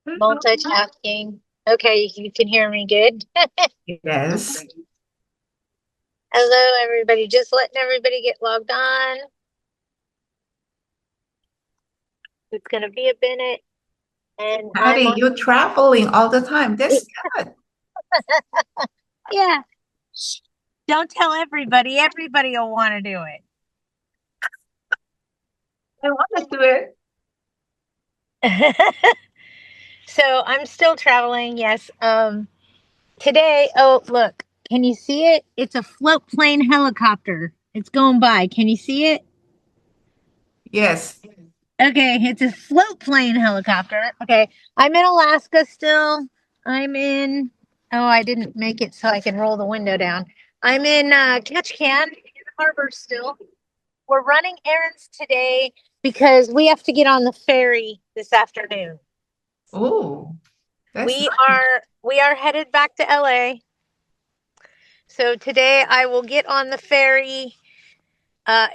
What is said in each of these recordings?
Multitasking. Okay, you can hear me good. Yes. Hello, everybody. Just letting everybody get logged on. It's gonna be a minute, and I'm Patty, on. you're traveling all the time. That's good. Yeah, shh, don't tell everybody. Everybody will want to do I want to do it. it. So I'm still traveling. Yes. Today. Oh, look. Can you see it? It's a float plane helicopter. It's going by. Can you see it? Yes. Okay, it's a float plane helicopter. Okay, I'm in Alaska still. I'm in. Oh, I didn't make it so I can roll the window down. I'm in Ketchikan in the harbor still. We're running errands today because we have to get on the ferry this afternoon. Oh, that's We are headed back to LA. So today I will get on the ferry.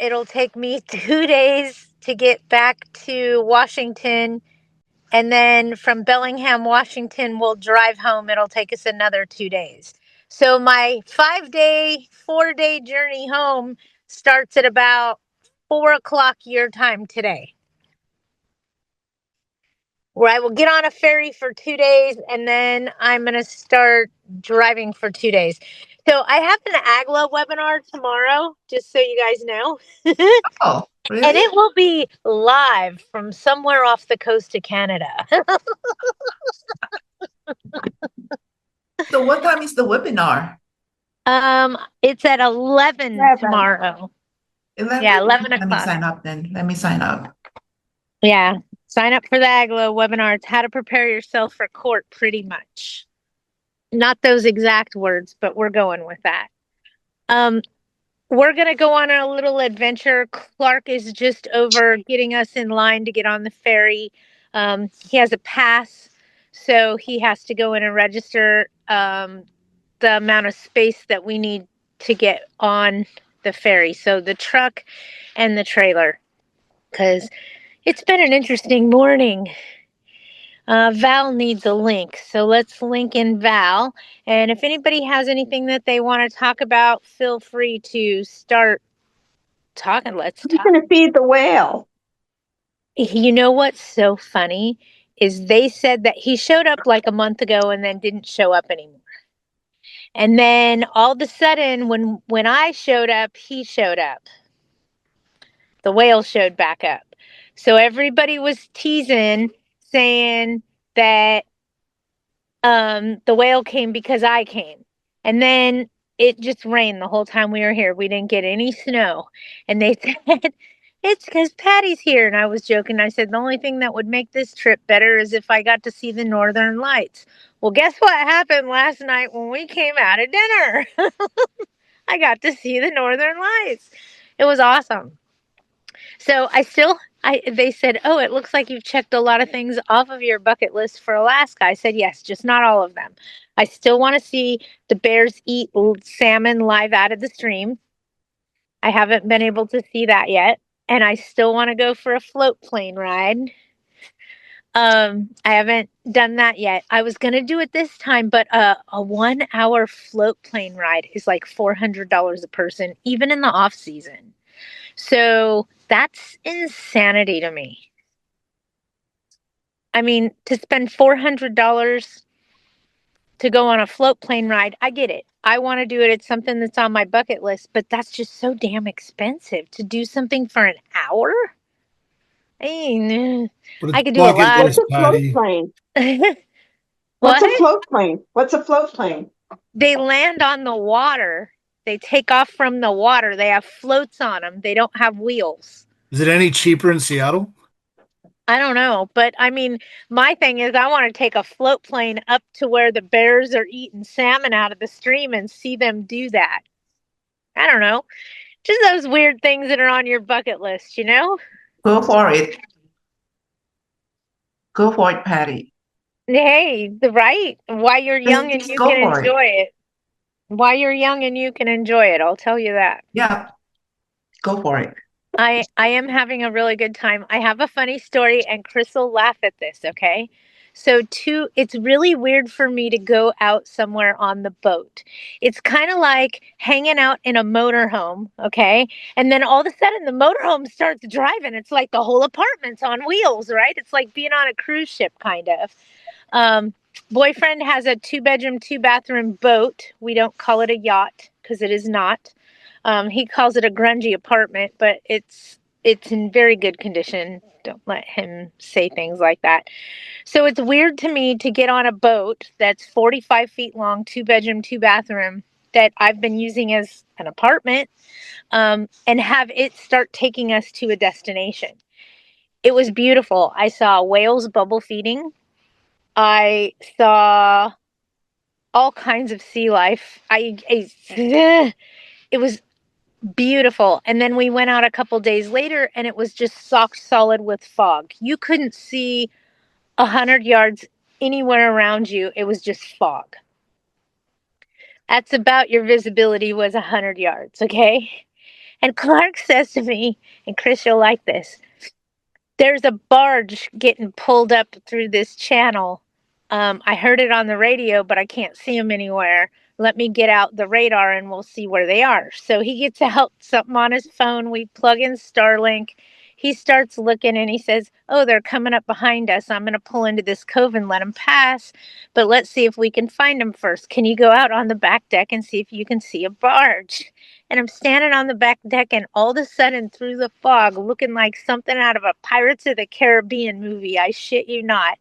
It'll take me 2 days to get back to Washington. And then from Bellingham, Washington, we'll drive home. It'll take us another 2 days. So my 5 day, 4 day journey home starts at about 4 o'clock your time today, where I will get on a ferry for 2 days and then I'm going to start driving for 2 days. So I have an AGLA webinar tomorrow, just so you guys know. oh, And really? it will be live from somewhere off the coast of Canada. So what time is the webinar? It's at 11 11. tomorrow. Yeah, 11? 11 Let me o'clock. sign up then. Let me sign up. Yeah. Sign up for the AGLO webinar. It's how to prepare yourself for court, pretty much. Not those exact words, but we're going with that. Um, we're going to go on a little adventure. Clark is just over getting us in line to get on the ferry. He has a pass, so he has to go in and register the amount of space that we need to get on the ferry. So the truck and the trailer, because it's been an interesting morning. Val needs a link, so let's link in Val. And if anybody has anything that they want to talk about, feel free to start talking. Let's Who's talk. going to feed the whale? You know what's so funny is they said that he showed up like a month ago and then didn't show up anymore. And then all of a sudden, when I showed up, he showed up. The whale showed back up. So everybody was teasing, saying that the whale came because I came. And then it just rained the whole time we were here. We didn't get any snow. And they said, it's because Patty's here. And I was joking. I said, the only thing that would make this trip better is if I got to see the northern lights. Well, guess what happened last night when we came out of dinner? I got to see the northern lights. It was awesome. So they said, "Oh, it looks like you've checked a lot of things off of your bucket list for Alaska." I said, "Yes, just not all of them. I still want to see the bears eat salmon live out of the stream. I haven't been able to see that yet, and I still want to go for a float plane ride. I haven't done that yet. I was gonna do it this time, but a 1 hour float plane ride is like $400 a person, even in the off season. So that's insanity to me. I mean, to spend $400 to go on a float plane ride, I get it. I want to do it. It's something that's on my bucket list, but that's just so damn expensive to do something for an hour. I mean, But it's I could do a bucket lot. What's list, a float Patty. plane? What's What? a float plane? What's a float plane? They land on the water. They take off from the water. They have floats on them. They don't have wheels. Is it any cheaper in Seattle? I don't know, but I mean, my thing is, I want to take a float plane up to where the bears are eating salmon out of the stream and see them do that. I don't know. Just those weird things that are on your bucket list, you know? Go for it. Go for it, Patty. Hey, the right. Why you're young and Just you go can for it. enjoy it. Why you're young and you can enjoy it. I'll tell you that. Yeah, go for it. I am having a really good time. I have a funny story and Chris will laugh at this, okay? So it's really weird for me to go out somewhere on the boat. It's kind of like hanging out in a motorhome, okay? And then all of a sudden the motorhome starts driving. It's like the whole apartment's on wheels, right? It's like being on a cruise ship, kind of. Boyfriend has a 2-bedroom, 2-bathroom boat. We don't call it a yacht because it is not. He calls it a grungy apartment, but it's in very good condition. Don't let him say things like that. So it's weird to me to get on a boat that's 45 feet long, 2-bedroom, 2-bathroom, that I've been using as an apartment, and have it start taking us to a destination. It was beautiful. I saw whales bubble feeding. I saw all kinds of sea life. It was beautiful. And then we went out a couple days later and it was just sock solid with fog. You couldn't see 100 yards anywhere around you. It was just fog. That's about your visibility was 100 yards, okay? And Clark says to me, and Chris, you'll like this, there's a barge getting pulled up through this channel. I heard it on the radio, but I can't see them anywhere. Let me get out the radar and we'll see where they are. So he gets out something on his phone. We plug in Starlink. He starts looking and he says, oh, they're coming up behind us. I'm going to pull into this cove and let them pass. But let's see if we can find them first. Can you go out on the back deck and see if you can see a barge? And I'm standing on the back deck, and all of a sudden, through the fog, looking like something out of a Pirates of the Caribbean movie, I shit you not,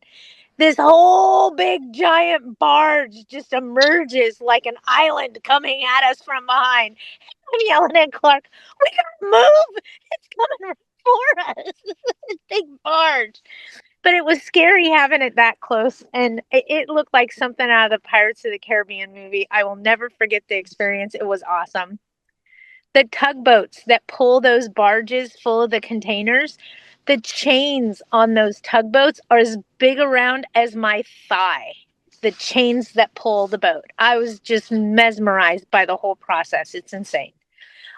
this whole big giant barge just emerges like an island coming at us from behind. I'm yelling at Clark, we gotta move! It's coming for us! This big barge. But it was scary having it that close, and it looked like something out of the Pirates of the Caribbean movie. I will never forget the experience. It was awesome. The tugboats that pull those barges full of the containers, the chains on those tugboats are as big around as my thigh. The chains that pull the boat. I was just mesmerized by the whole process. It's insane.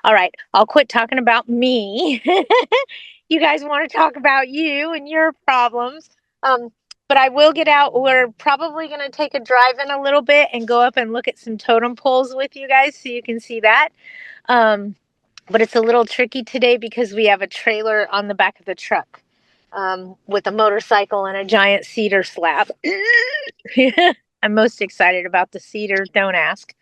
All right, I'll quit talking about me. You guys want to talk about you and your problems. But I will get out. We're probably going to take a drive in a little bit and go up and look at some totem poles with you guys so you can see that. But it's a little tricky today because we have a trailer on the back of the truck, with a motorcycle and a giant cedar slab. I'm most excited about the cedar. Don't ask.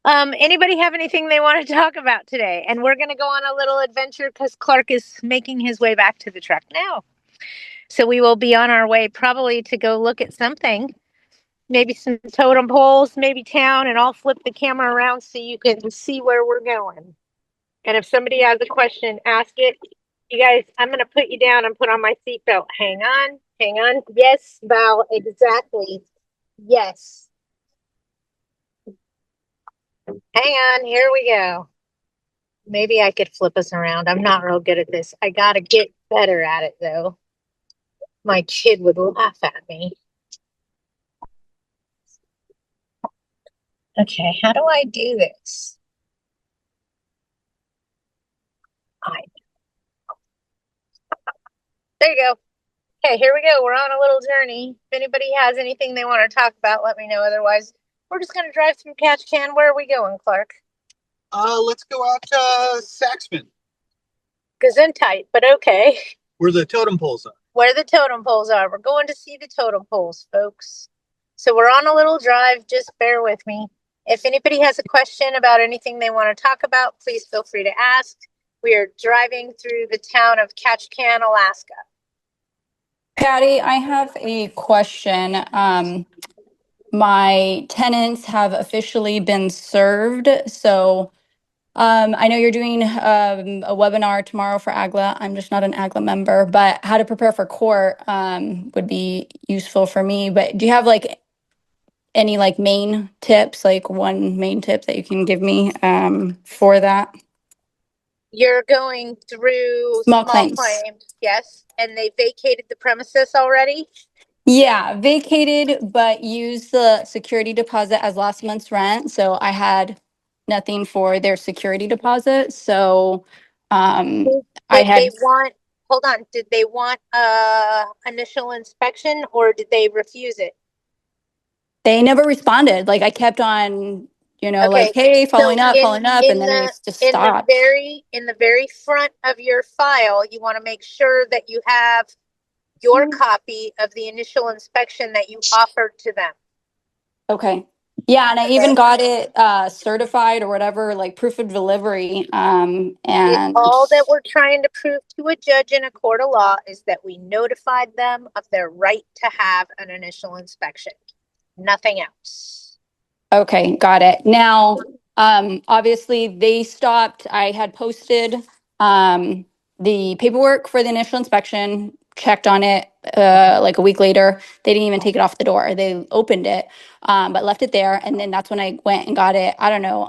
Anybody have anything they want to talk about today? And we're going to go on a little adventure because Clark is making his way back to the truck now. So we will be on our way probably to go look at something. Maybe some totem poles, maybe town, and I'll flip the camera around so you can see where we're going. And if somebody has a question, ask it. You guys, I'm going to put you down and put on my seatbelt. Hang on. Hang on. Yes, Val, exactly. Yes. Hang on. Here we go. Maybe I could flip us around. I'm not real good at this. I got to get better at it, though. My kid would laugh at me. Okay, how do I do this? There you go. Okay, here we go. We're on a little journey. If anybody has anything they want to talk about, let me know. Otherwise, we're just going to drive through Ketchikan. Where are we going, Clark? Let's go out to Saxman, Gesundheit, but okay. where the totem poles are. Where the totem poles are. We're going to see the totem poles, folks. So we're on a little drive. Just bear with me. If anybody has a question about anything they want to talk about, please feel free to ask. We are driving through the town of Ketchikan, Alaska. Patti, I have a question. My tenants have officially been served. So I know you're doing a webinar tomorrow for AGLA. I'm just not an AGLA member, but how to prepare for court would be useful for me. But do you have like any like main tips, like one main tip that you can give me for that? You're going through Small claims. Yes. And they vacated the premises already? Yeah, vacated, but used the security deposit as last month's rent. So I had nothing for their security deposit. So I Did had they want hold on. Did they want a initial inspection or did they refuse it? They never responded. Like I kept on, like, Okay. hey, So following up, and then they just stopped. in the very front of your file, you want to make sure that you have your copy of the initial inspection that you offered to them. Okay. Yeah, and I Okay. even got it certified or whatever, like proof of delivery. And All that we're trying to prove to a judge in a court of law is that we notified them of their right to have an initial inspection. Nothing else. okay, got it. Now, obviously they stopped. I had posted the paperwork for the initial inspection, checked on it like a week later. They didn't even take it off the door. They opened it, but left it there. And then that's when I went and got it. I don't know.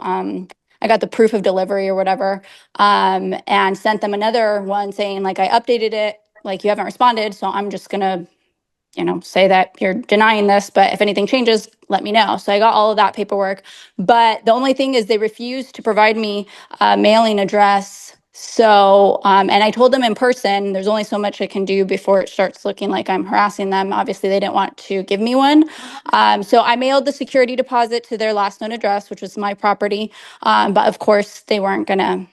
I got the proof of delivery or whatever, and sent them another one saying like I updated it, like you haven't responded, so I'm just gonna say that you're denying this, but if anything changes, let me know. So I got all of that paperwork. But the only thing is they refused to provide me a mailing address. So, and I told them in person, there's only so much I can do before it starts looking like I'm harassing them. Obviously, they didn't want to give me one. So I mailed the security deposit to their last known address, which was my property. But of course, they weren't going to.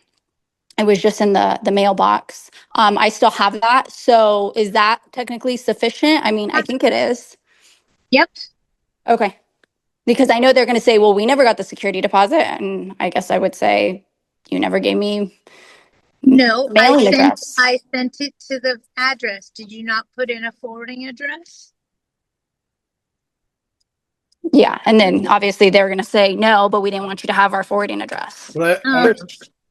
It was just in the mailbox. I still have that. So is that technically sufficient? I mean, I think it is. Yep. Okay. Because I know they're going to say, well, we never got the security deposit. And I guess I would say, you never gave me No, mailing address. I sent it to the address. Did you not put in a forwarding address? Yeah. And then obviously they're going to say, no, but we didn't want you to have our forwarding address. But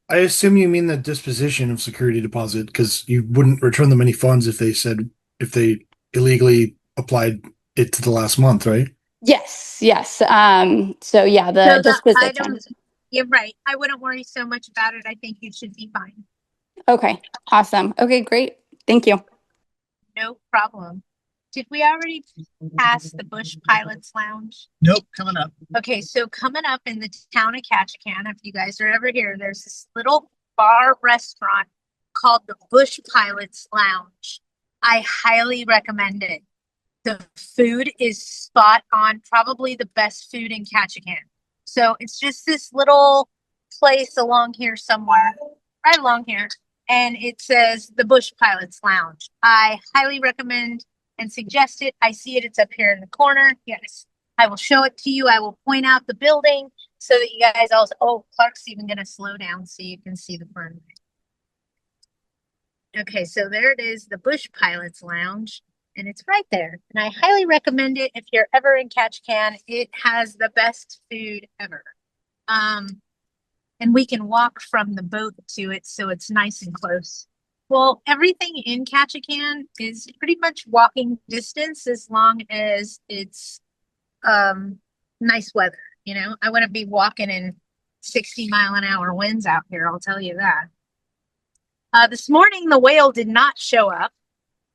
I assume you mean the disposition of security deposit because you wouldn't return them any funds if they illegally applied it to the last month, right? Yes. Yes. So yeah, the So that I disposition. don't, you're right. I wouldn't worry so much about it. I think you should be fine. Okay. Awesome. Okay, great. Thank you. No problem. Did we already pass the Bush Pilots Lounge? Nope, coming up. Okay, so coming up in the town of Ketchikan, if you guys are ever here, there's this little bar restaurant called the Bush Pilots Lounge. I highly recommend it. The food is spot on, probably the best food in Ketchikan. So it's just this little place along here somewhere, right along here, and it says the Bush Pilots Lounge. I highly recommend and suggest it. I see it, it's up here in the corner. Yes, I will show it to you. I will point out the building so that you guys also, oh, Clark's even gonna slow down so you can see the front of it. Okay, so there it is, the Bush Pilots Lounge. And it's right there. And I highly recommend it if you're ever in Ketchikan. It has the best food ever. And we can walk from the boat to it, so it's nice and close. Well, everything in Ketchikan is pretty much walking distance as long as it's nice weather. I wouldn't be walking in 60-mile-an-hour winds out here, I'll tell you that. This morning the whale did not show up,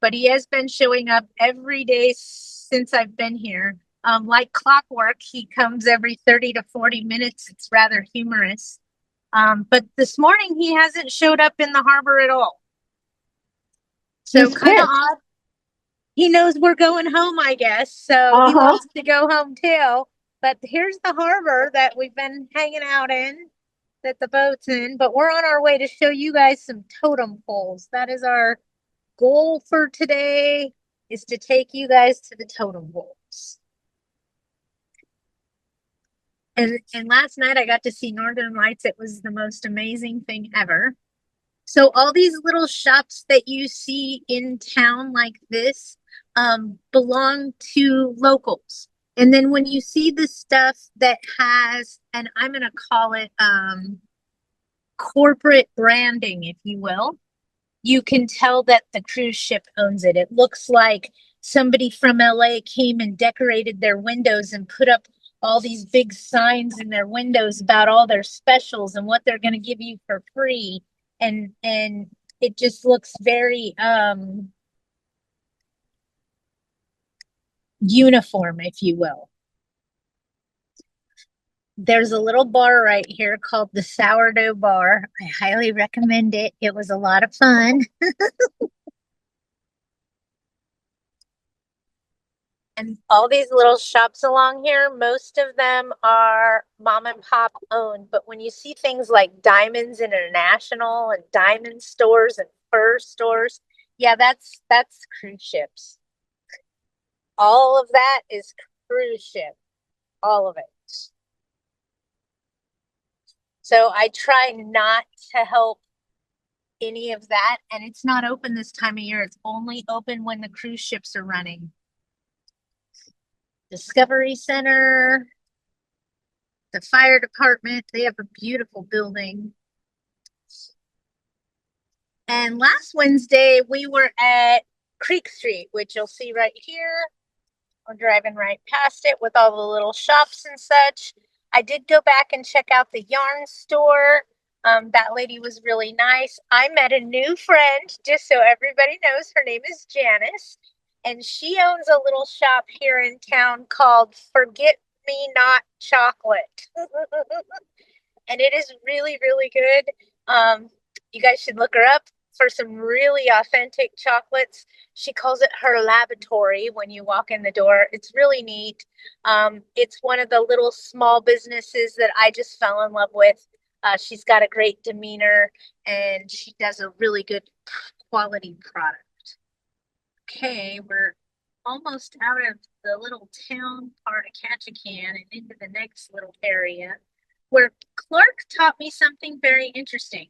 but he has been showing up every day since I've been here. Like clockwork, he comes every 30 to 40 minutes. It's rather humorous. But this morning he hasn't showed up in the harbor at all. So kind of odd. He knows we're going home, I guess. So he wants to go home too. But here's the harbor that we've been hanging out in, that the boat's in. But we're on our way to show you guys some totem poles. That is our goal for today, is to take you guys to the totem poles. And last night I got to see Northern Lights. It was the most amazing thing ever. So all these little shops that you see in town like this belong to locals. And then when you see the stuff that has, and I'm going to call it corporate branding, if you will, you can tell that the cruise ship owns it. It looks like somebody from LA came and decorated their windows and put up all these big signs in their windows about all their specials and what they're going to give you for free. And it just looks very uniform, if you will. There's a little bar right here called the Sourdough Bar. I highly recommend it. It was a lot of fun. And all these little shops along here, most of them are mom and pop owned. But when you see things like Diamonds International and diamond stores and fur stores, yeah, that's cruise ships. All of that is cruise ship, all of it. So I try not to help any of that, and it's not open this time of year. It's only open when the cruise ships are running. Discovery Center, the fire department, they have a beautiful building. And last Wednesday, we were at Creek Street, which you'll see right here. We're driving right past it with all the little shops and such. I did go back and check out the yarn store. That lady was really nice. I met a new friend, just so everybody knows, her name is Janice. And she owns a little shop here in town called Forget Me Not Chocolate. And it is really, really good. You guys should look her up for some really authentic chocolates. She calls it her laboratory when you walk in the door. It's really neat. It's one of the little small businesses that I just fell in love with. She's got a great demeanor and she does a really good quality product. Okay, we're almost out of the little town part of Ketchikan and into the next little area where Clark taught me something very interesting.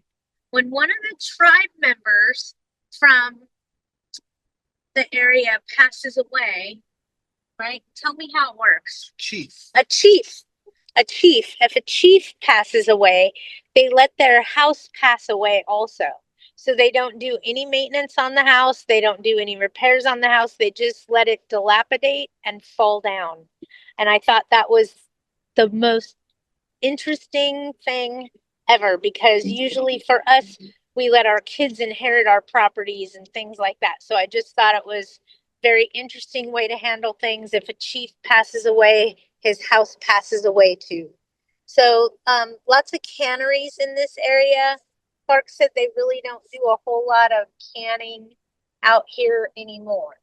When one of the tribe members from the area passes away, right? Tell me how it works. Chief. A chief. If a chief passes away, they let their house pass away also. So they don't do any maintenance on the house. They don't do any repairs on the house. They just let it dilapidate and fall down. And I thought that was the most interesting thing ever, because usually for us, we let our kids inherit our properties and things like that. So I just thought it was very interesting way to handle things. If a chief passes away, his house passes away too. So lots of canneries in this area. Clark said they really don't do a whole lot of canning out here anymore,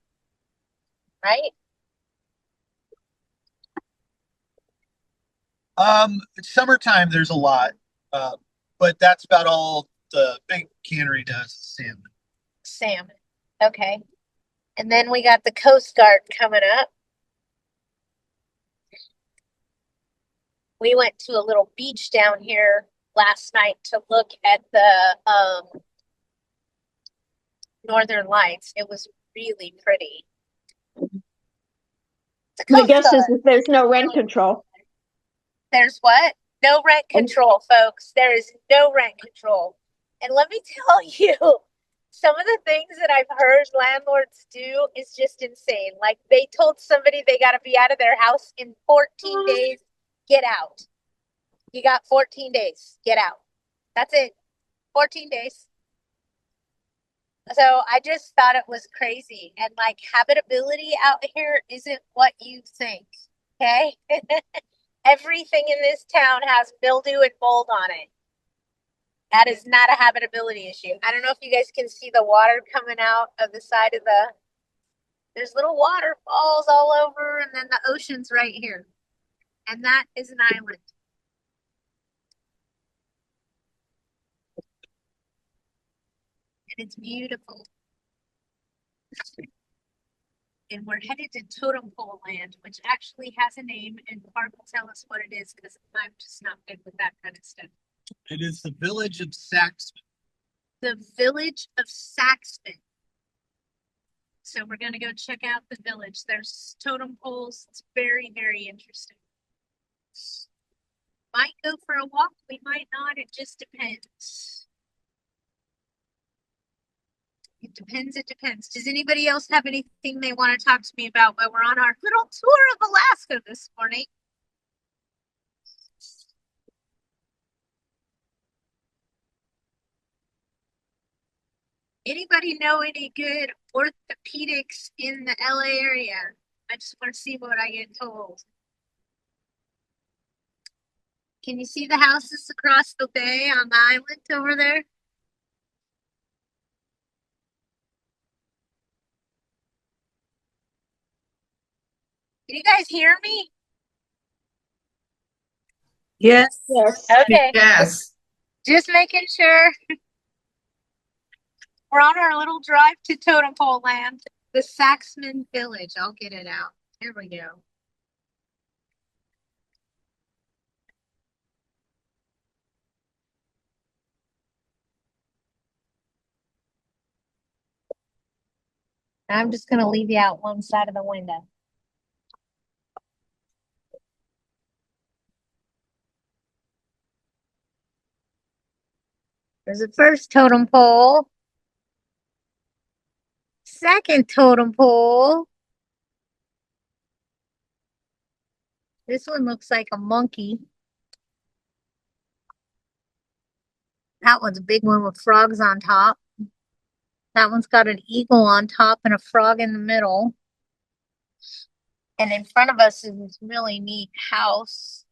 right? Summertime there's a lot, but that's about all the big cannery does. Salmon. Salmon. Okay. And then we got the Coast Guard coming up. We went to a little beach down here last night to look at the Northern Lights. It was really pretty. The My Coast guess is Guard. that there's no rent control. There's what? No rent control, folks. There is no rent control. And let me tell you, some of the things that I've heard landlords do is just insane. Like they told somebody they got to be out of their house in 14 days. Get out. You got 14 days. Get out. That's it. 14 days. So I just thought it was crazy. And like habitability out here isn't what you think. Okay? Everything in this town has mildew and mold on it. That is not a habitability issue. I don't know if you guys can see the water coming out of the side of there's little waterfalls all over, and then the ocean's right here. And that is an island. And it's beautiful. And we're headed to Totem Pole Land, which actually has a name, and Clark will tell us what it is because I'm just not good with that kind of stuff. It is the village of Saxman. The village of Saxman. So we're going to go check out the village. There's totem poles. It's very, very interesting. Might go for a walk. We might not. It just depends. It depends. It depends. Does anybody else have anything they want to talk to me about while we're on our little tour of Alaska this morning? Anybody know any good orthopedics in the LA area? I just want to see what I get told. Can you see the houses across the bay on the island over there? Can you guys hear me? Yes, Yes. Okay, yes. just making sure. We're on our little drive to Totem Pole Land, the Saxman Village. I'll get it out. Here we go. I'm just going to leave you out one side of the window. There's the first totem pole. Second totem pole. This one looks like a monkey. That one's a big one with frogs on top. That one's got an eagle on top and a frog in the middle. And in front of us is this really neat house.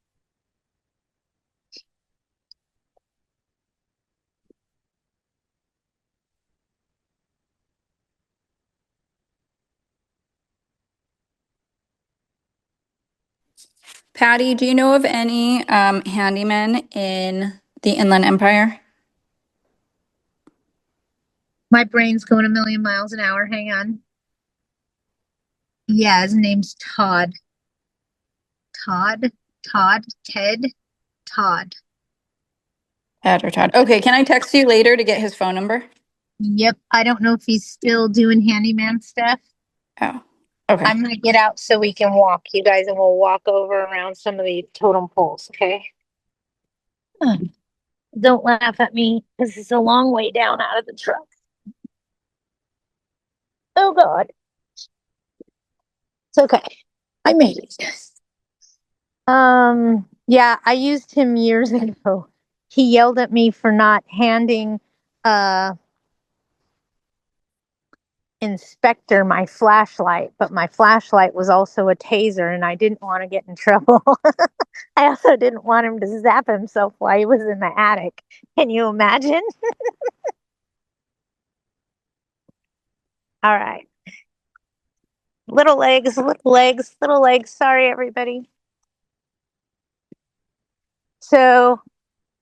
Patty, do you know of any handymen in the Inland Empire? My brain's going a million miles an hour. Hang on. Yeah, his name's Todd. Todd? Todd? Ted? Todd. Ed or Todd? Okay, can I text you later to get his phone number? Yep. I don't know if he's still doing handyman stuff. Oh, okay. I'm gonna get out so we can walk, you guys, and we'll walk over around some of the totem poles, okay? Don't laugh at me because it's a long way down out of the truck. Oh God. It's okay. I made it. Yeah, I used him years ago. He yelled at me for not handing inspector my flashlight, but my flashlight was also a taser and I didn't want to get in trouble. I also didn't want him to zap himself while he was in the attic. Can you imagine? All right. Little legs, little legs, little legs. Sorry, everybody. So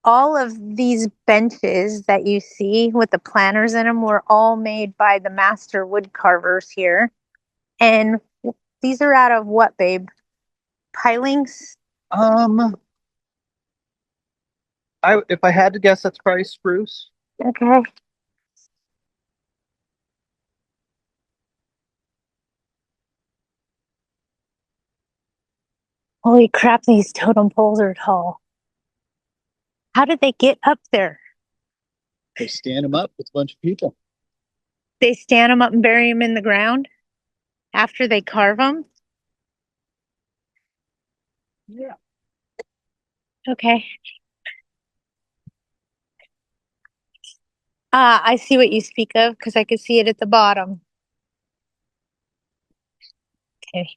all of these benches that you see with the planters in them were all made by the master wood carvers here. And these are out of what, babe? Pilings? If I had to guess, that's probably spruce. Okay. Holy crap, these totem poles are tall. How did they get up there? They stand them up with a bunch of people. They stand them up and bury them in the ground after they carve them? Yeah. Okay. I see what you speak of because I could see it at the bottom. Okay.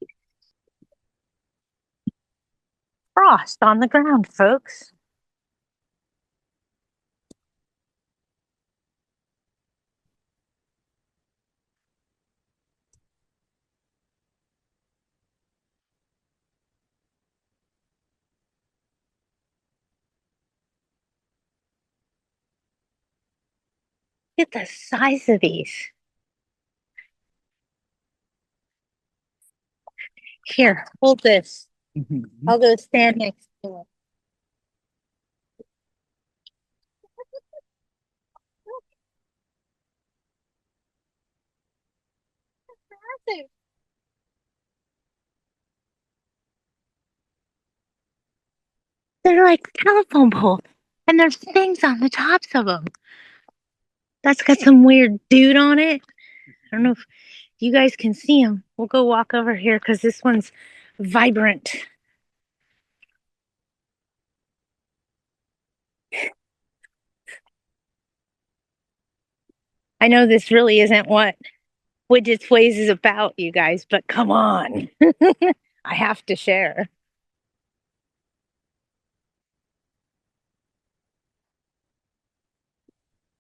Frost on the ground, folks. Look at the size of these. Here, hold this. I'll go stand next to it. They're like telephone poles, and there's things on the tops of them. That's got some weird dude on it. I don't know if you guys can see him. We'll go walk over here because this one's vibrant. I know this really isn't what Widget's Ways is about, you guys, but come on. I have to share.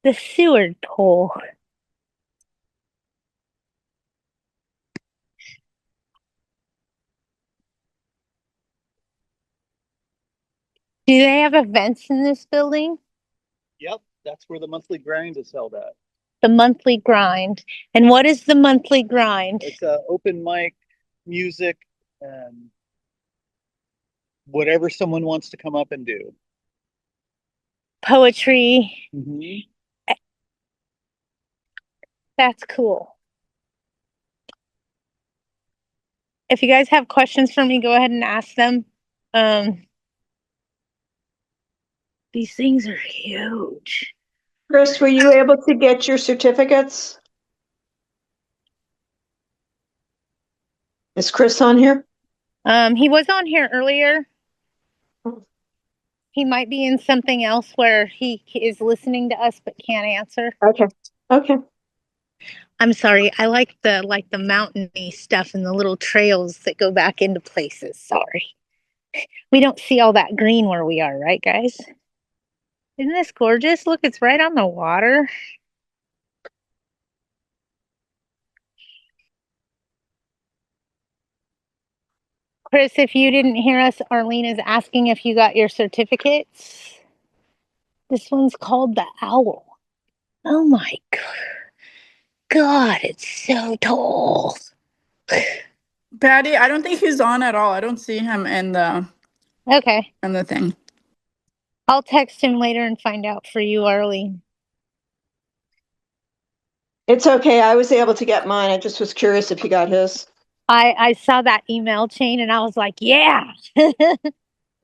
The Seward pole. Do they have events in this building? Yep, that's where the monthly grind is held at. The monthly grind. And what is the monthly grind? It's a open mic, music, and whatever someone wants to come up and do. Poetry. Mm-hmm. That's cool. If you guys have questions for me, go ahead and ask them. These things are huge. Chris, were you able to get your certificates? Is Chris on here? He was on here earlier. He might be in something else where he is listening to us but can't answer. Okay. Okay. I'm sorry. I like the mountainy stuff and the little trails that go back into places. Sorry. We don't see all that green where we are, right, guys? Isn't this gorgeous? Look, it's right on the water. Chris, if you didn't hear us, Arlene is asking if you got your certificates. This one's called the Owl. Oh my God, it's so tall. Patty, I don't think he's on at all. I don't see him Okay. in the thing. I'll text him later and find out for you, Arlene. It's okay. I was able to get mine. I just was curious if you got his. I saw that email chain and I was like, yeah.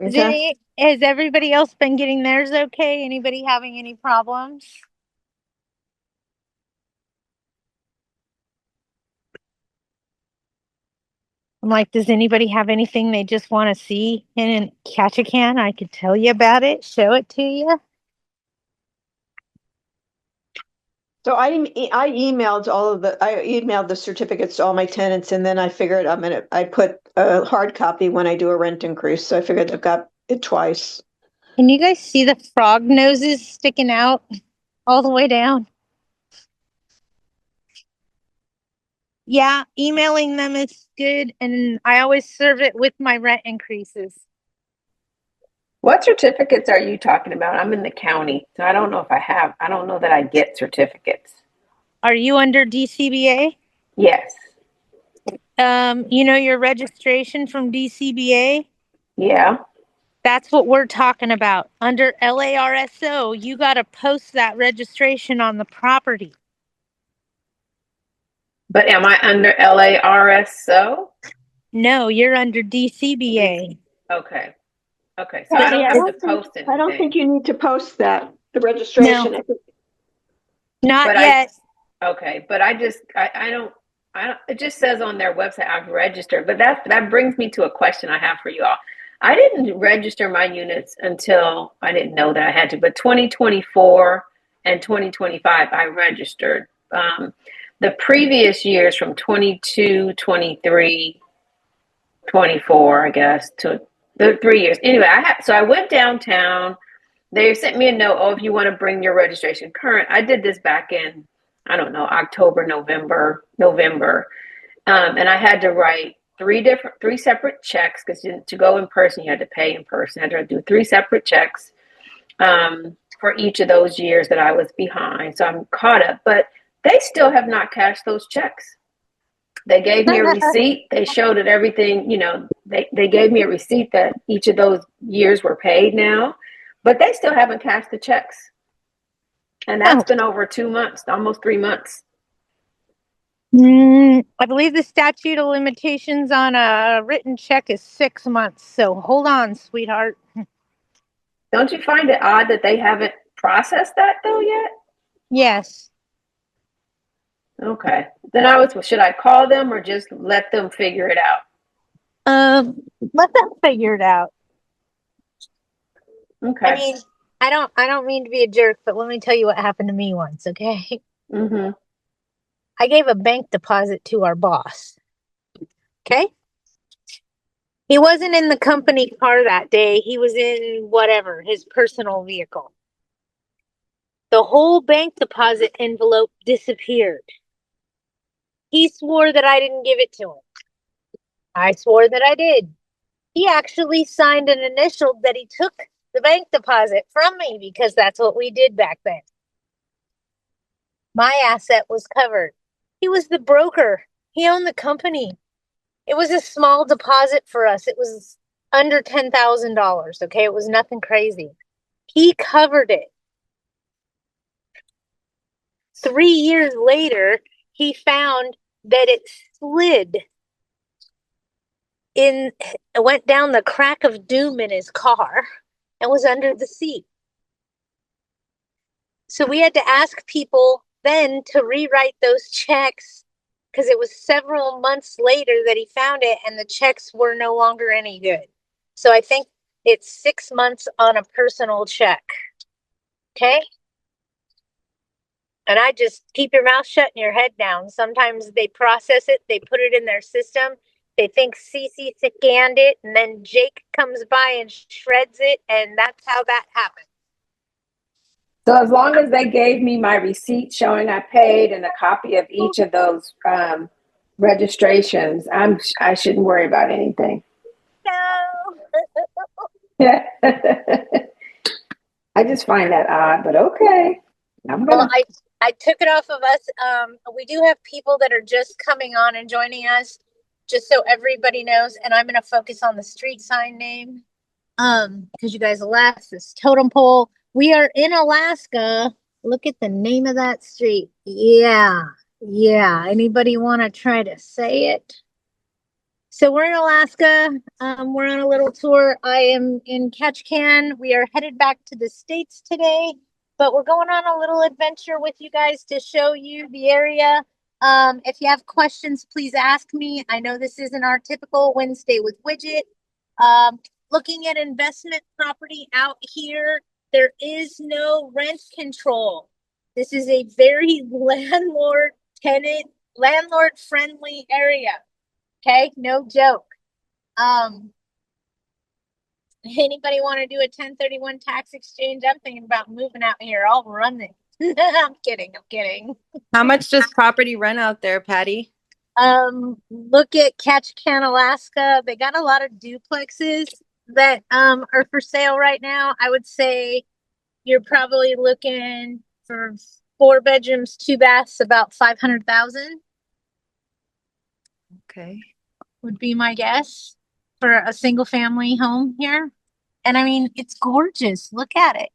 Okay. Has everybody else been getting theirs okay? Anybody having any problems? I'm like, does anybody have anything they just want to see in Ketchikan? I could tell you about it, show it to you. So I emailed the certificates to all my tenants, and then I figured I put a hard copy when I do a rent increase. So I figured I've got it twice. Can you guys see the frog noses sticking out all the way down? Yeah, emailing them is good, and I always serve it with my rent increases. What certificates are you talking about? I'm in the county, so I don't know that I get certificates. Are you under DCBA? Yes. You know your registration from DCBA? Yeah. That's what we're talking about. Under LARSO, you got to post that registration on the property. But am I under LARSO? No, you're under DCBA. Okay. Okay. So Patty, I don't have to post anything. I don't think you need to post that, the registration. No. Not But yet. Okay. But I don't, it just says on their website I've registered. But that brings me to a question I have for you all. I didn't register my units until I didn't know that I had to, but 2024 and 2025, I registered. The previous years from 22, 23, 24, I guess, to the 3 years. Anyway, so I went downtown. They sent me a note, oh, if you want to bring your registration current. I did this back in, I don't know, October, November. And I had to write three separate checks, because to go in person, you had to pay in person. I had to do 3 separate checks for each of those years that I was behind. So I'm caught up, but they still have not cashed those checks. They gave me a receipt. They showed it everything, they gave me a receipt that each of those years were paid now, but they still haven't cashed the checks. And that's been over 2 months, almost 3 months. I believe the statute of limitations on a written check is 6 months. So hold on, sweetheart. Don't you find it odd that they haven't processed that though yet? Yes. Okay. Then should I call them or just let them figure it out? Let them figure it out. Okay. I mean, I don't mean to be a jerk, but let me tell you what happened to me once, okay? Mm-hmm. I gave a bank deposit to our boss. Okay? He wasn't in the company car that day. He was in whatever, his personal vehicle. The whole bank deposit envelope disappeared. He swore that I didn't give it to him. I swore that I did. He actually signed an initial that he took the bank deposit from me because that's what we did back then. My asset was covered. He was the broker. He owned the company. It was a small deposit for us. It was under $10,000. Okay. It was nothing crazy. He covered it. 3 years later, he found that it slid in, it went down the crack of doom in his car and was under the seat. So we had to ask people then to rewrite those checks because it was several months later that he found it and the checks were no longer any good. So I think it's 6 months on a personal check. Okay? And I just keep your mouth shut and your head down. Sometimes they process it, they put it in their system. They think Cece scanned it, and then Jake comes by and shreds it, and that's how that happens. So as long as they gave me my receipt showing I paid and a copy of each of those registrations, I shouldn't worry about anything. No. I just find that odd, but okay. Well, I took it off of us. We do have people that are just coming on and joining us, just so everybody knows. And I'm going to focus on the street sign name, because you guys left this totem pole. We are in Alaska. Look at the name of that street. Yeah. Anybody want to try to say it? So we're in Alaska. We're on a little tour. I am in Ketchikan. We are headed back to the States today, but we're going on a little adventure with you guys to show you the area. If you have questions, please ask me. I know this isn't our typical Wednesday with Widget. Looking at investment property out here, there is no rent control. This is a very landlord friendly area. Okay, no joke. Anybody want to do a 1031 tax exchange? I'm thinking about moving out here. I'll run it. I'm kidding. How much does property rent out there, Patti? Look at Ketchikan, Alaska. They got a lot of duplexes that are for sale right now. I would say you're probably looking for 4 bedrooms, 2 baths, about 500,000. Okay. Would be my guess for a single family home here. And I mean, it's gorgeous. Look at it.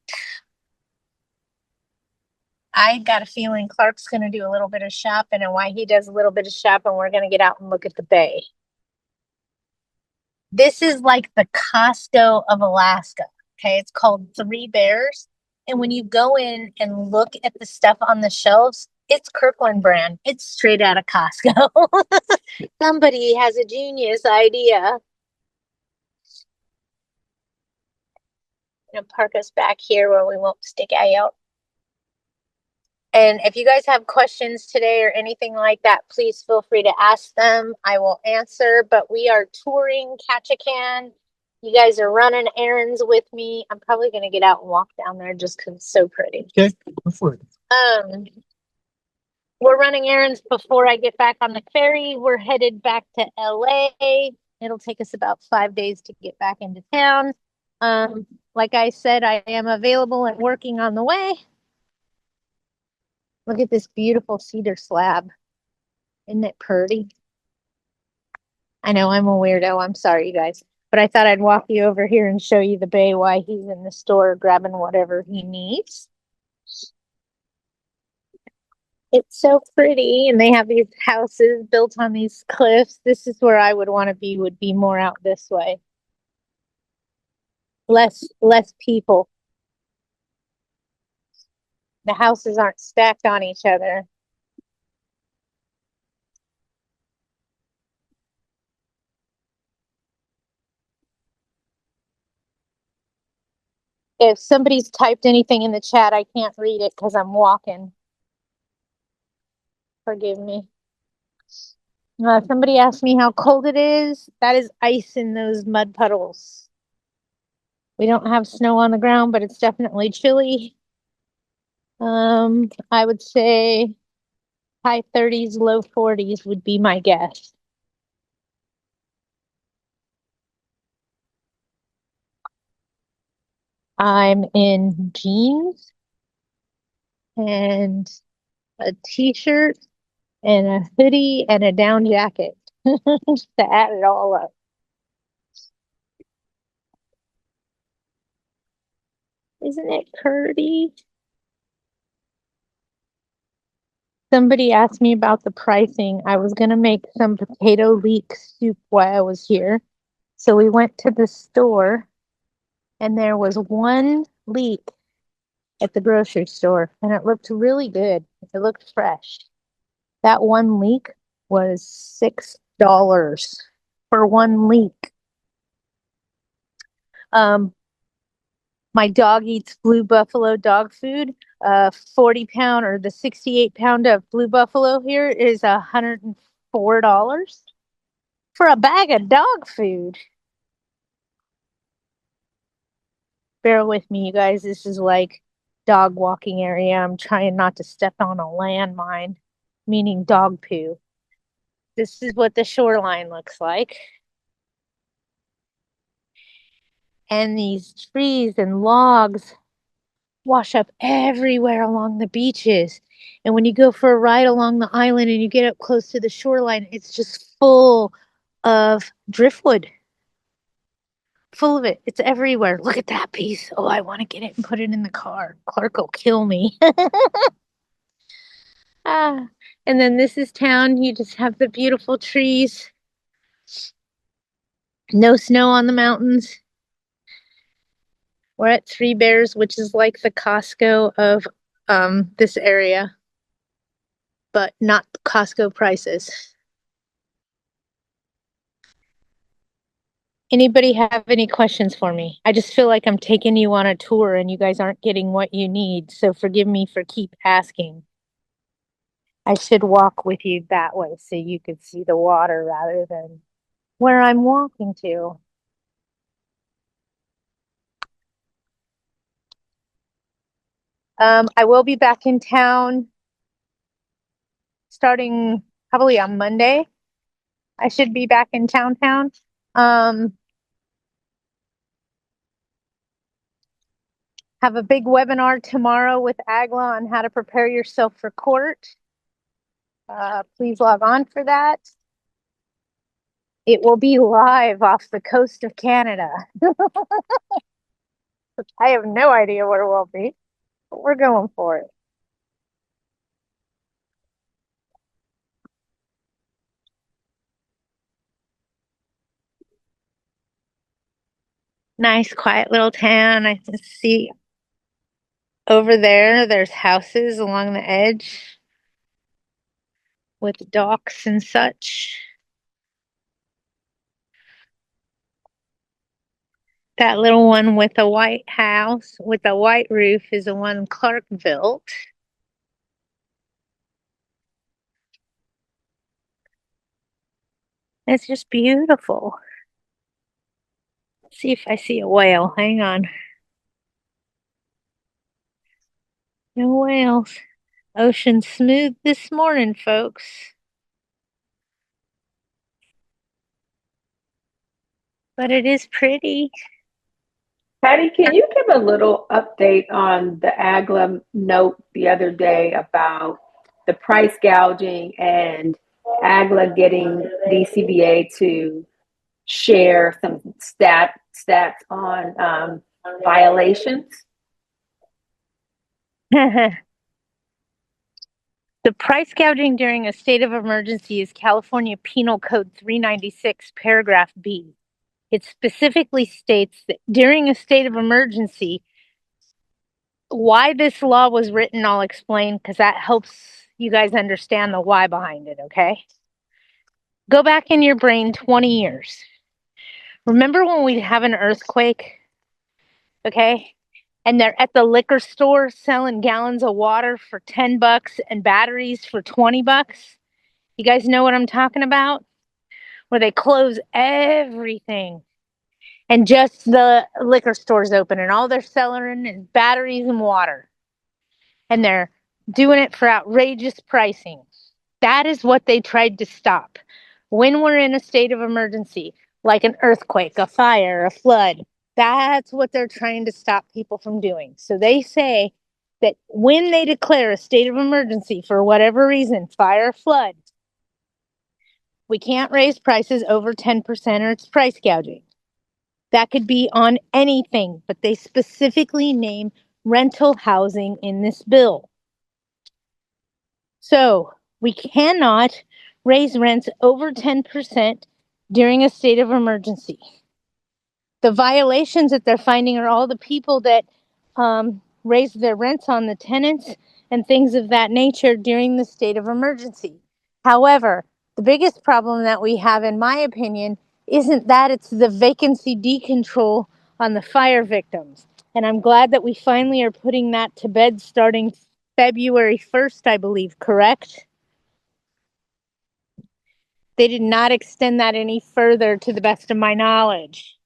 I got a feeling Clark's going to do a little bit of shopping, and while he does a little bit of shopping, we're going to get out and look at the bay. This is like the Costco of Alaska. Okay. It's called Three Bears. And when you go in and look at the stuff on the shelves, it's Kirkland brand. It's straight out of Costco. Somebody has a genius idea. I'm gonna park us back here where we won't stick out. And if you guys have questions today or anything like that, please feel free to ask them. I will answer, but we are touring Ketchikan. You guys are running errands with me. I'm probably going to get out and walk down there just because it's so pretty. Okay, go for it. We're running errands before I get back on the ferry. We're headed back to LA. It'll take us about 5 days to get back into town. Like I said, I am available and working on the way. Look at this beautiful cedar slab. Isn't it pretty? I know I'm a weirdo. I'm sorry, you guys. But I thought I'd walk you over here and show you the bay while he's in the store grabbing whatever he needs. It's so pretty, and they have these houses built on these cliffs. This is where I would want to be, would be more out this way. Less people. The houses aren't stacked on each other. If somebody's typed anything in the chat, I can't read it because I'm walking. Forgive me. Somebody asked me how cold it is. That is ice in those mud puddles. We don't have snow on the ground, but it's definitely chilly. I would say high 30s, low 40s would be my guess. I'm in jeans and a t-shirt and a hoodie and a down jacket just to add it all up. Isn't it pretty? Somebody asked me about the pricing. I was going to make some potato leek soup while I was here. So we went to the store and there was one leek at the grocery store and it looked really good. It looked fresh. That one leek was $6 for one leek. My dog eats Blue Buffalo dog food. 40-pound or the 68-pound of Blue Buffalo here is $104 for a bag of dog food. Bear with me, you guys. This is like dog walking area. I'm trying not to step on a landmine, meaning dog poo. This is what the shoreline looks like. And these trees and logs wash up everywhere along the beaches. And when you go for a ride along the island and you get up close to the shoreline, it's just full of driftwood. Full of it. It's everywhere. Look at that piece. Oh, I want to get it and put it in the car. Clark will kill me. And then this is town. You just have the beautiful trees. No snow on the mountains. We're at Three Bears, which is like the Costco of this area, but not Costco prices. Anybody have any questions for me? I just feel like I'm taking you on a tour and you guys aren't getting what you need, so forgive me for keep asking. I should walk with you that way so you could see the water rather than where I'm walking to. I will be back in town starting probably on Monday. I should be back in town. Have a big webinar tomorrow with Agla on how to prepare yourself for court. Please log on for that. It will be live off the coast of Canada. I have no idea where we'll be, but we're going for it. Nice, quiet little town. I can see over there, there's houses along the edge with docks and such. That little one with a white house with a white roof is the one Clark built. It's just beautiful. Let's see if I see a whale. Hang on. No whales. Ocean smooth this morning, folks. But it is pretty. Patty, can you give a little update on the AGLA note the other day about the price gouging and AGLA getting DCBA to share some stats on violations? The price gouging during a state of emergency is California Penal Code 396, paragraph B. It specifically states that during a state of emergency, why this law was written, I'll explain because that helps you guys understand the why behind it, okay? Go back in your brain 20 years. Remember when we'd have an earthquake, okay? And they're at the liquor store selling gallons of water for $10 and batteries for $20. You guys know what I'm talking about? Where they close everything and just the liquor stores open and all they're selling is batteries and water. And they're doing it for outrageous pricing. That is what they tried to stop. When we're in a state of emergency, like an earthquake, a fire, a flood, That's what they're trying to stop people from doing. So they say that when they declare a state of emergency for whatever reason, fire, flood, we can't raise prices over 10% or it's price gouging. That could be on anything, but they specifically name rental housing in this bill. So we cannot raise rents over 10% during a state of emergency. The violations that they're finding are all the people that raise their rents on the tenants and things of that nature during the state of emergency. However, the biggest problem that we have, in my opinion, isn't that, it's the vacancy decontrol on the fire victims. And I'm glad that we finally are putting that to bed starting February 1st, I believe, correct? They did not extend that any further, to the best of my knowledge,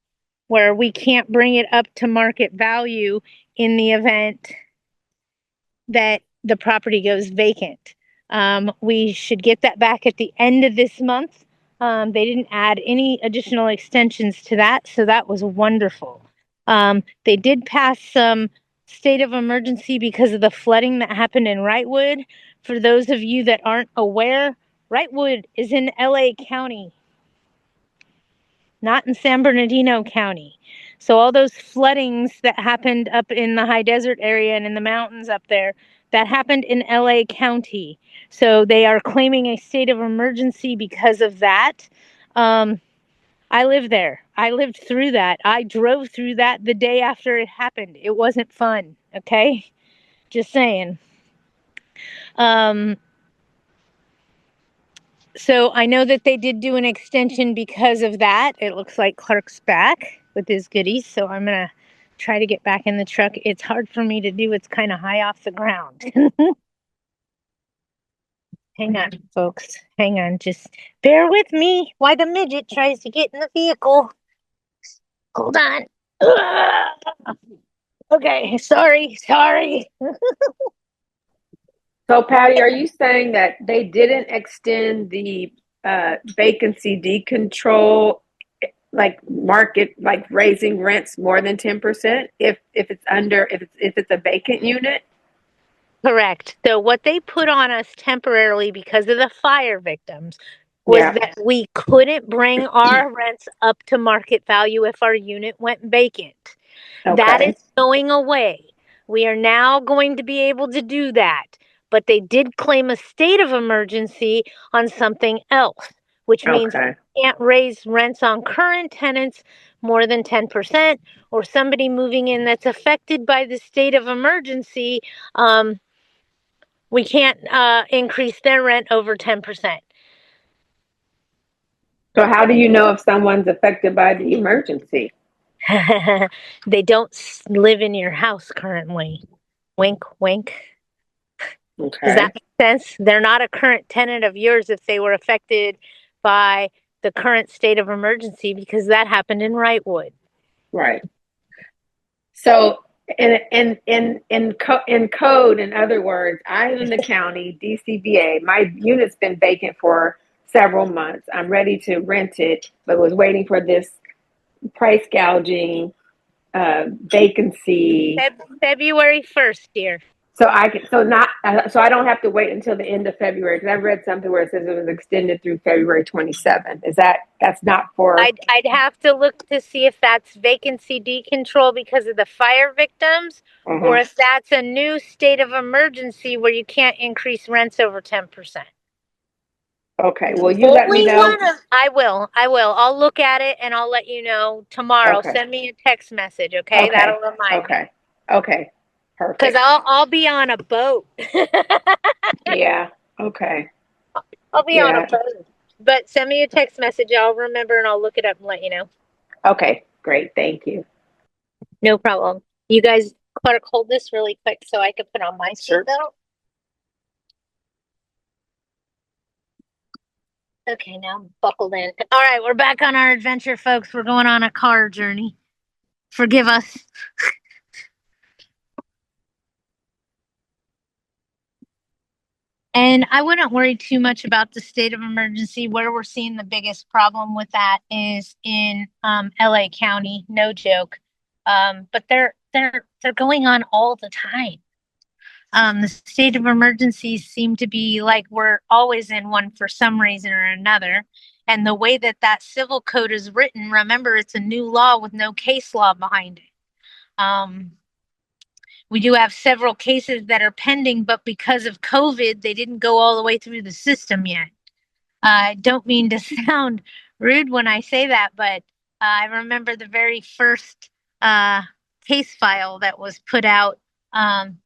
where we can't bring it up to market value in the event that the property goes vacant. We should get that back at the end of this month. They didn't add any additional extensions to that, so that was wonderful. They did pass some state of emergency because of the flooding that happened in Wrightwood. For those of you that aren't aware, Wrightwood is in LA County, not in San Bernardino County. So all those floodings that happened up in the high desert area and in the mountains up there, that happened in LA County. So they are claiming a state of emergency because of that. I live there. I lived through that. I drove through that the day after it happened. It wasn't fun, okay? Just saying. So I know that they did do an extension because of that. It looks like Clark's back with his goodies, so I'm going to try to get back in the truck. It's hard for me to do. It's kind of high off the ground. Hang on, folks. Hang on. Just bear with me while the midget tries to get in the vehicle. Hold on. Okay, sorry. So Patty, are you saying that they didn't extend the vacancy decontrol, like market, like raising rents more than 10% if it's a vacant unit? Correct. So what they put on us temporarily because of the fire victims was that we couldn't bring our rents up to market value if our unit went vacant. That is going away. We are now going to be able to do that. But they did claim a state of emergency on something else, which means we can't raise rents on current tenants more than 10%, or somebody moving in that's affected by the state of emergency. We can't increase their rent over 10%. So how do you know if someone's affected by the emergency? They don't live in your house currently. Wink, wink. Okay. Does that make sense? They're not a current tenant of yours if they were affected by the current state of emergency, because that happened in Wrightwood. Right. So in code, in other words, I am in the county, DCBA. My unit's been vacant for several months. I'm ready to rent it, but was waiting for this price gouging vacancy. February 1st, dear. So so I don't have to wait until the end of February, because I've read something where it says it was extended through February 27th. That's not for? I'd have to look to see if that's vacancy decontrol because of the fire victims, or if that's a new state of emergency where you can't increase rents over 10%. Okay, well, you let me know. I will. I'll look at it and I'll let you know tomorrow. Okay. Send me a text message, okay? That'll remind me. Okay. Perfect. Because I'll be on a boat. Yeah. Okay. I'll be on a boat. But send me a text message. I'll remember and I'll look it up and let you know. Okay, great. Thank you. No problem. You guys, Clark, hold this really quick so I can put on my seatbelt. Okay, now I'm buckled in. All right, we're back on our adventure, folks. We're going on a car journey. Forgive us. And I wouldn't worry too much about the state of emergency. Where we're seeing the biggest problem with that is in LA County. No joke. But they're going on all the time. The state of emergencies seem to be like we're always in one for some reason or another. And the way that that civil code is written, remember, it's a new law with no case law behind it. We do have several cases that are pending, but because of COVID, they didn't go all the way through the system yet. I don't mean to sound rude when I say that, but I remember the very first case file that was put out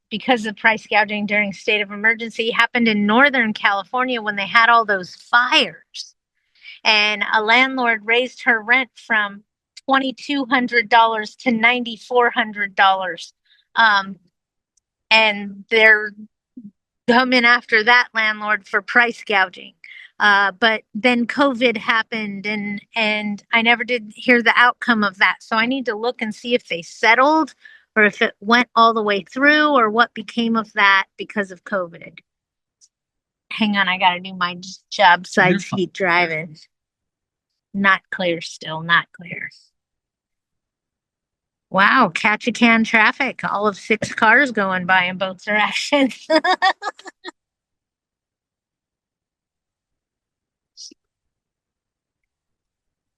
because of price gouging during state of emergency happened in Northern California when they had all those fires. And a landlord raised her rent from $2,200 to $9,400. And they're coming after that landlord for price gouging. But then COVID happened and I never did hear the outcome of that. So I need to look and see if they settled or if it went all the way through or what became of that because of COVID. Hang on, I gotta do my job side seat driving. Not clear still, not clear. Wow, Ketchikan traffic, all of 6 cars going by in both directions.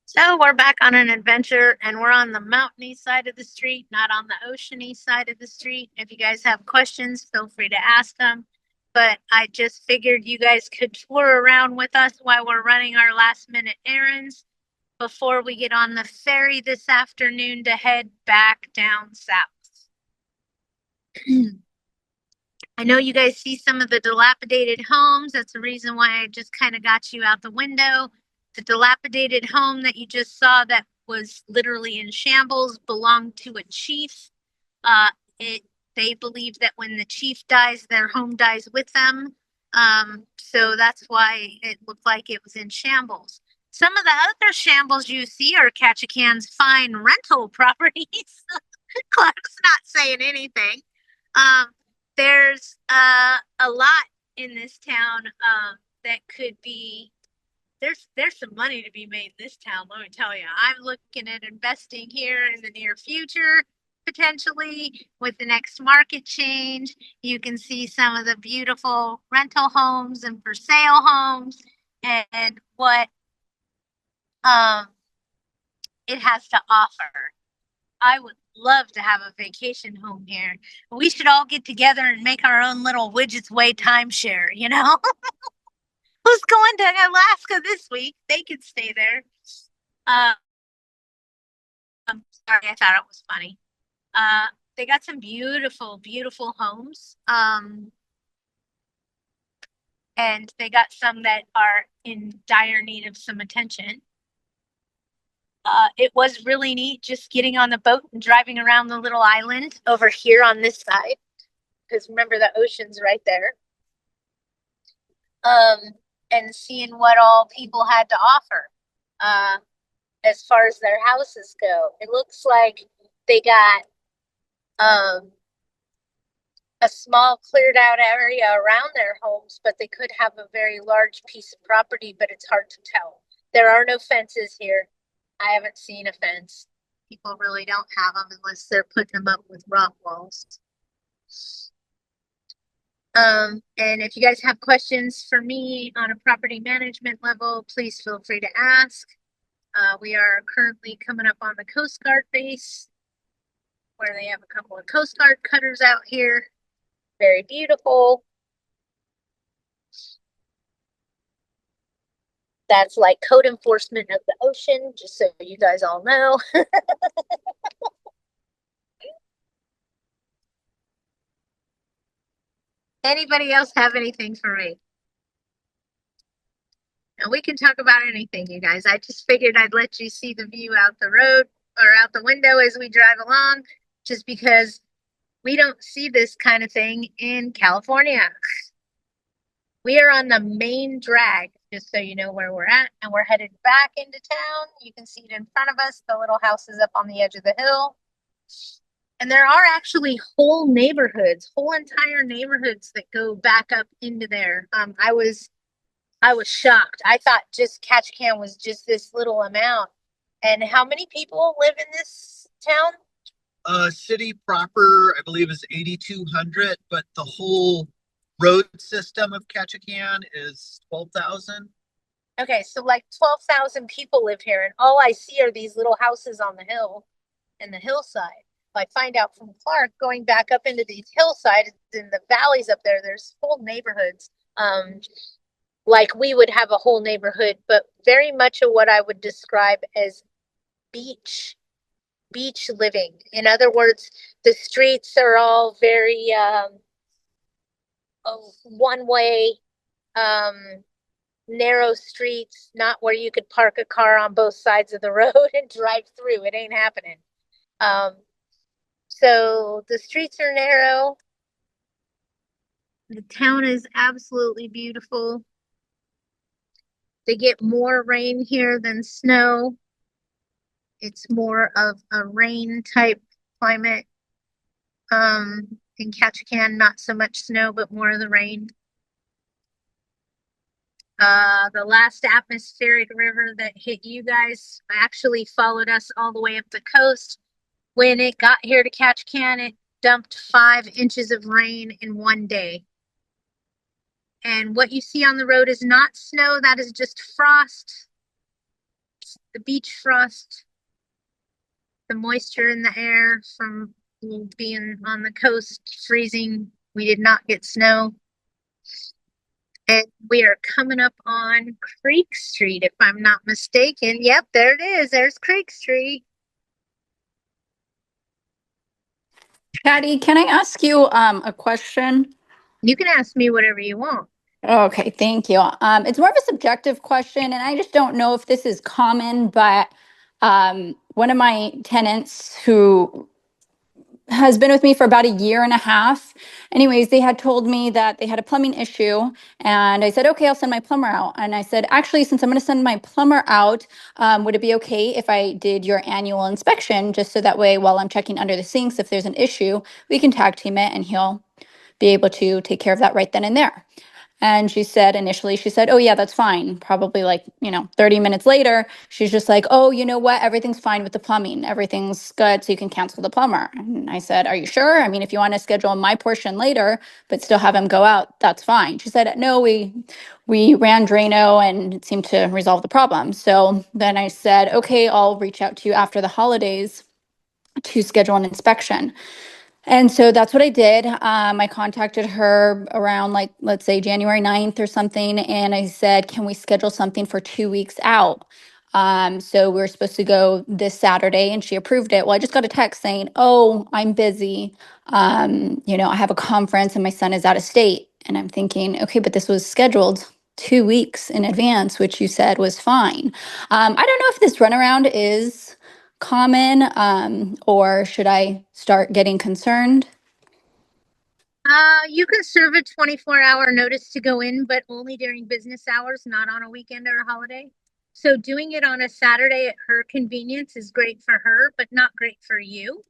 So we're back on an adventure and we're on the mountainy side of the street, not on the oceany side of the street. If you guys have questions, feel free to ask them. But I just figured you guys could tour around with us while we're running our last minute errands before we get on the ferry this afternoon to head back down south. I know you guys see some of the dilapidated homes. That's the reason why I just kind of got you out the window. The dilapidated home that you just saw that was literally in shambles belonged to a chief. They believe that when the chief dies, their home dies with them. So that's why it looked like it was in shambles. Some of the other shambles you see are Ketchikan's fine rental properties. Clark's not saying anything. There's a lot in this town that could be there's some money to be made in this town, let me tell you. I'm looking at investing here in the near future, potentially with the next market change. You can see some of the beautiful rental homes and for sale homes and what it has to offer. I would love to have a vacation home here. We should all get together and make our own little Widget's Way timeshare, you know? Who's going to Alaska this week? They could stay there. I'm sorry, I thought it was funny. They got some beautiful, beautiful homes. And they got some that are in dire need of some attention. It was really neat just getting on the boat and driving around the little island over here on this side. Because remember, the ocean's right there. And seeing what all people had to offer as far as their houses go. It looks like they got a small cleared out area around their homes, but they could have a very large piece of property, but it's hard to tell. There are no fences here. I haven't seen a fence. People really don't have them unless they're putting them up with rock walls. And if you guys have questions for me on a property management level, please feel free to ask. We are currently coming up on the Coast Guard base where they have a couple of Coast Guard cutters out here. Very beautiful. That's like code enforcement of the ocean, just so you guys all know. Anybody else have anything for me? And we can talk about anything, you guys. I just figured I'd let you see the view out the road or out the window as we drive along, just because we don't see this kind of thing in California. We are on the main drag, just so you know where we're at, and we're headed back into town. You can see it in front of us. The little house is up on the edge of the hill. And there are actually whole neighborhoods, whole entire neighborhoods that go back up into there. I was shocked. I thought just Ketchikan was just this little amount. And how many people live in this town? City proper, I believe, is 8,200, but the whole road system of Ketchikan is 12,000. Okay, so like 12,000 people live here, and all I see are these little houses on the hill and the hillside. I find out from Clark going back up into these hillsides in the valleys up there, there's whole neighborhoods. Like we would have a whole neighborhood, but very much of what I would describe as beach living. In other words, the streets are all very one way, narrow streets, not where you could park a car on both sides of the road and drive through. It ain't happening. So the streets are narrow. The town is absolutely beautiful. They get more rain here than snow. It's more of a rain type climate. In Ketchikan, not so much snow, but more of the rain. The last atmospheric river that hit you guys actually followed us all the way up the coast. When it got here to Ketchikan, it dumped 5 inches of rain in one day. And what you see on the road is not snow, that is just frost. The beach frost. The moisture in the air from being on the coast, freezing. We did not get snow. And we are coming up on Creek Street, if I'm not mistaken. Yep, there it is. There's Creek Street. Patty, can I ask you a question? You can ask me whatever you want. Okay, thank you. It's more of a subjective question, and I just don't know if this is common, but one of my tenants who has been with me for about a year and a half. Anyways, they had told me that they had a plumbing issue, and I said, okay, I'll send my plumber out. And I said, actually, since I'm going to send my plumber out, would it be okay if I did your annual inspection, just so that way, while I'm checking under the sinks, if there's an issue, we can tag team it, and he'll be able to take care of that right then and there. And she said, initially, she said, oh, yeah, that's fine. Probably like, 30 minutes later, she's just like, oh, you know what? Everything's fine with the plumbing. Everything's good. So you can cancel the plumber. And I said, are you sure? I mean, if you want to schedule my portion later, but still have him go out, that's fine. She said, no, we ran Drano and it seemed to resolve the problem. So then I said, okay, I'll reach out to you after the holidays to schedule an inspection. And so that's what I did. I contacted her around, like, let's say January 9th or something. And I said, can we schedule something for 2 weeks out? So we were supposed to go this Saturday and she approved it. Well, I just got a text saying, oh, I'm busy. I have a conference and my son is out of state. And I'm thinking, okay, but this was scheduled 2 weeks in advance, which you said was fine. I don't know if this runaround is common, or should I start getting concerned? You can serve a 24-hour notice to go in, but only during business hours, not on a weekend or a holiday. So doing it on a Saturday at her convenience is great for her, but not great for you,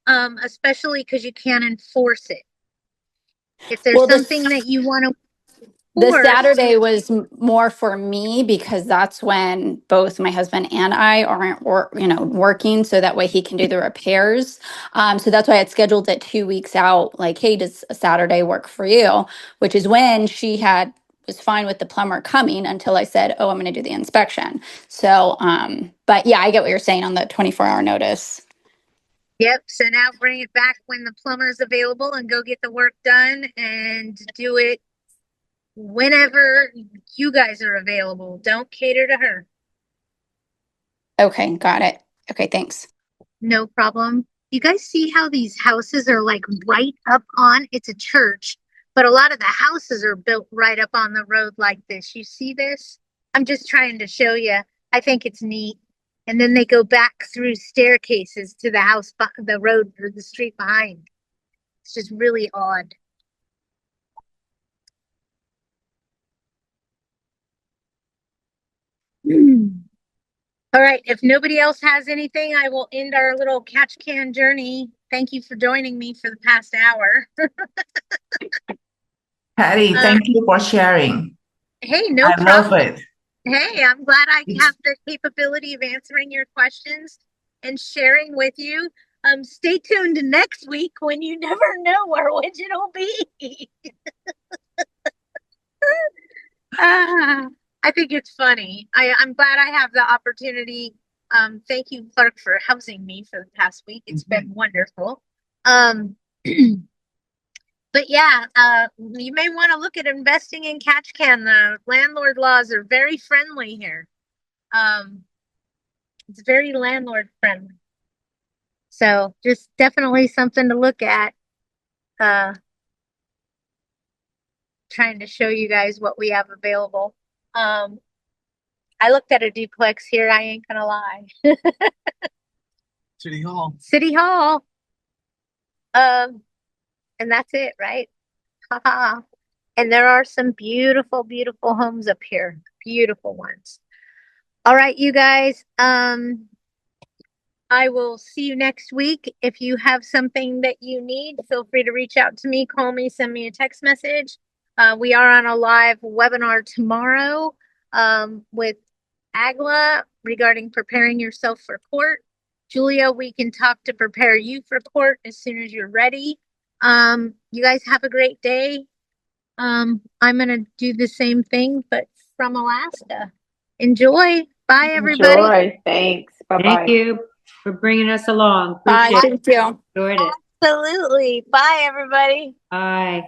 especially because you can't enforce it. If there's Well, something that you want to the force, Saturday was more for me because that's when both my husband and I aren't working, so that way he can do the repairs. So that's why I had scheduled it 2 weeks out. Like, hey, does a Saturday work for you? Which is when was fine with the plumber coming until I said, oh, I'm going to do the inspection. So, but yeah, I get what you're saying on the 24-hour notice. yep. So now bring it back when the plumber's available and go get the work done and do it whenever you guys are available. Don't cater to her. Okay, got it. Okay, thanks. No problem. You guys see how these houses are like right up on, it's a church, but a lot of the houses are built right up on the road like this. You see this? I'm just trying to show you. I think it's neat. And then they go back through staircases to the house, the road or the street behind. It's just really odd. All right, if nobody else has anything, I will end our little Ketchikan journey. Thank you for joining me for the past hour. Patty, thank you for sharing. Hey, no I love problem. it. Hey, I'm glad I have the capability of answering your questions and sharing with you. Stay tuned next week when you never know where Widget will be. I think it's funny. I'm glad I have the opportunity. Thank you, Clark, for housing me for the past week. It's been wonderful. But yeah, you may want to look at investing in Ketchikan. The landlord laws are very friendly here. It's very landlord friendly. So just definitely something to look at. Trying to show you guys what we have available. I looked at a duplex here, I ain't gonna lie. City Hall. City Hall. And that's it, right? Haha. And there are some beautiful, beautiful homes up here. Beautiful ones. All right, you guys. I will see you next week. If you have something that you need, feel free to reach out to me, call me, send me a text message. We are on a live webinar tomorrow with Agla regarding preparing yourself for court. Julia, we can talk to prepare you for court as soon as you're ready. You guys have a great day. I'm going to do the same thing, but from Alaska. Enjoy. Bye, everybody. Enjoy. Thanks. Bye-bye. Thank you for bringing us along. Bye. Appreciate it. Thank you. Enjoyed it. Absolutely. Bye, everybody. Bye.